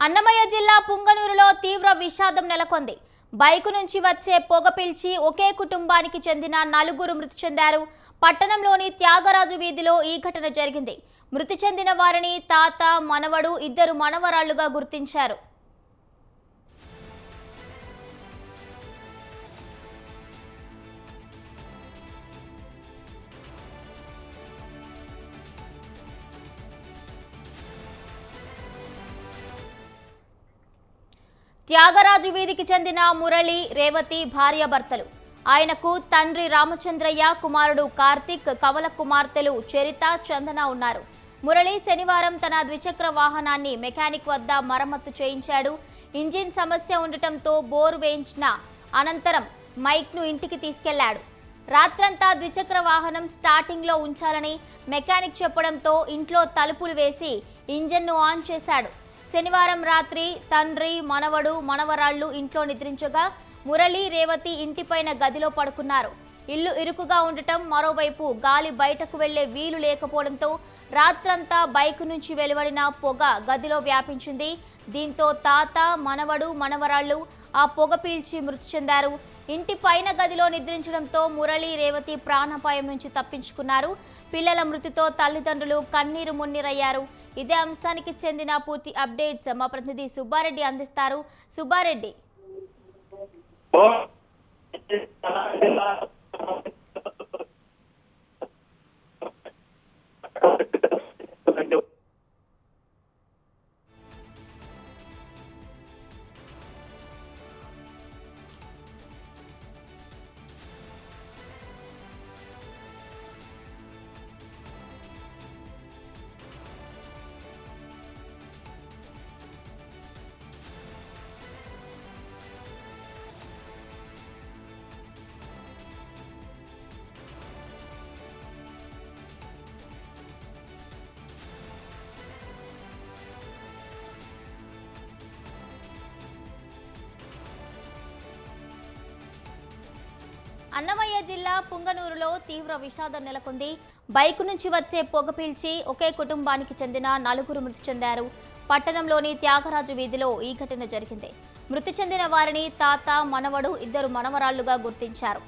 అన్నమయ్య జిల్లా పుంగనూరులో తీవ్ర విషాదం నెలకొంది. బైకు నుంచి వచ్చే పొగ పీల్చి ఒకే కుటుంబానికి చెందిన నలుగురు మృతి చెందారు. పట్టణంలోని త్యాగరాజు వీధిలో ఈ ఘటన జరిగింది. మృతి చెందిన వారిని తాత, మనవడు, ఇద్దరు మనవరాళ్లుగా గుర్తించారు. త్యాగరాజు వీధికి చెందిన మురళి, రేవతి భార్యాభర్తలు. ఆయనకు తండ్రి రామచంద్రయ్య, కుమారుడు కార్తిక్, కవల కుమార్తెలు చరిత, చందన ఉన్నారు. మురళి శనివారం తన ద్విచక్ర వాహనాన్ని మెకానిక్ వద్ద మరమ్మతు చేయించాడు. ఇంజిన్ సమస్య ఉండటంతో బోర్ వేయించిన అనంతరం మైక్ను ఇంటికి తీసుకెళ్లాడు. రాత్రంతా ద్విచక్ర వాహనం స్టార్టింగ్లో ఉంచాలని మెకానిక్ చెప్పడంతో ఇంట్లో తలుపులు వేసి ఇంజిన్ను ఆన్ చేశాడు. శనివారం రాత్రి తండ్రి, మనవడు, మనవరాళ్లు ఇంట్లో నిద్రించగా మురళి, రేవతి ఇంటిపైన గదిలో పడుకున్నారు. ఇల్లు ఇరుకుగా ఉండటం, మరోవైపు గాలి బయటకు వెళ్లే వీలు లేకపోవడంతో రాత్రంతా బైకు నుంచి వెలువడిన పొగ గదిలో వ్యాపించింది. దీంతో తాత, మనవడు, మనవరాళ్లు ఆ పొగ పీల్చి మృతి చెందారు. ఇంటి పైన గదిలో నిద్రించడంతో మురళి, రేవతి ప్రాణాపాయం నుంచి తప్పించుకున్నారు. పిల్లల మృతితో తల్లిదండ్రులు కన్నీరు మున్నీరయ్యారు. ఇదే అంశానికి చెందిన పూర్తి అప్డేట్స్ మా ప్రతినిధి సుబ్బారెడ్డి అందిస్తారు. సుబ్బారెడ్డి, అన్నమయ్య జిల్లా పుంగనూరులో తీవ్ర విషాదం నెలకొంది. బైకు నుంచి వచ్చే పొగ పీల్చి ఒకే కుటుంబానికి చెందిన నలుగురు మృతి చెందారు. పట్టణంలోని త్యాగరాజు వీధిలో ఈ ఘటన జరిగింది. మృతి చెందిన వారిని తాత, మనవడు, ఇద్దరు మనవరాళ్లుగా గుర్తించారు.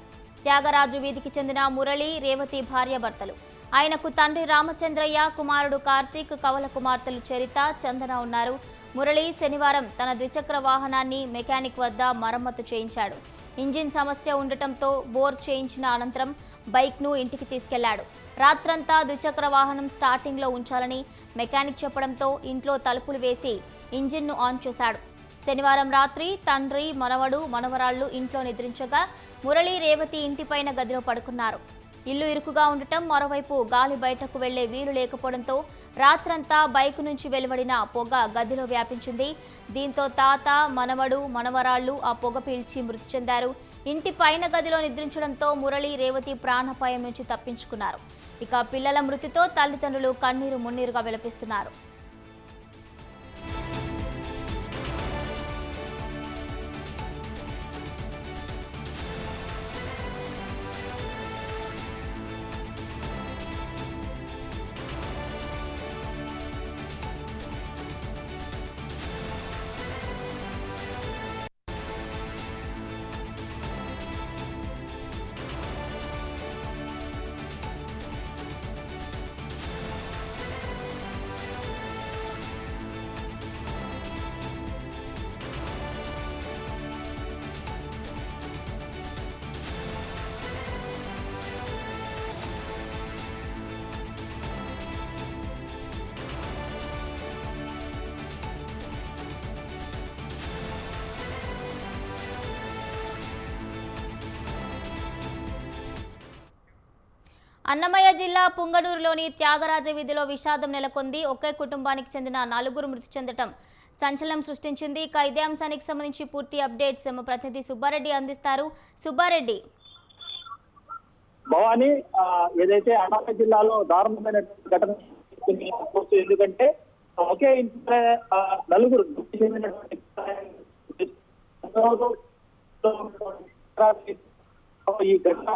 త్యాగరాజు వీధికి చెందిన మురళి, రేవతి భార్యాభర్తలు. ఆయనకు తండ్రి రామచంద్రయ్య, కుమారుడు కార్తిక్, కవల కుమార్తెలు చరిత, చందన ఉన్నారు. మురళి శనివారం తన ద్విచక్ర వాహనాన్ని మెకానిక్ వద్ద మరమ్మతు చేయించాడు. ఇంజిన్ సమస్య ఉండటంతో బోర్ చేయించిన అనంతరం బైక్ను ఇంటికి తీసుకెళ్లాడు. రాత్రంతా ద్విచక్ర వాహనం స్టార్టింగ్లో ఉంచాలని మెకానిక్ చెప్పడంతో ఇంట్లో తలుపులు వేసి ఇంజిన్ను ఆన్ చేశాడు. శనివారం రాత్రి తండ్రి, మనవడు, మనవరాళ్లు ఇంట్లో నిద్రించగా మురళి, రేవతి ఇంటిపైన గదిలో పడుకున్నారు. ఇల్లు ఇరుకుగా ఉండటం, మరోవైపు గాలి బయటకు వెళ్లే వీలు లేకపోవడంతో రాత్రంతా బైకు నుంచి వెలువడిన పొగ గదిలో వ్యాపించింది. దీంతో తాత, మనవడు, మనవరాళ్లు ఆ పొగ పీల్చి మృతి చెందారు. ఇంటి పైన గదిలో నిద్రించడంతో మురళి, రేవతి ప్రాణాపాయం నుంచి తప్పించుకున్నారు. ఇక పిల్లల మృతితో తల్లిదండ్రులు కన్నీరు మున్నీరుగా విలపిస్తున్నారు. అన్నమయ్య జిల్లా పుంగనూరులోని త్యాగరాజ వీధిలో విషాదం నెలకొంది. ఒకే కుటుంబానికి చెందిన నలుగురు మృతి చెందడం సంచలనం సృష్టించింది. ఇక ఇదే అంశానికి సంబంధించి పూర్తి అప్డేట్స్ మా ప్రతినిధి సుబ్బారెడ్డి అందిస్తారు. సుబ్బారెడ్డి, భవాని, ఏదైతే అన్నమయ్య జిల్లాలో దారుణమైన ఘటన ఎందుకంటే ఒకే ఇంట్లో నలుగురు ఈ ఘటన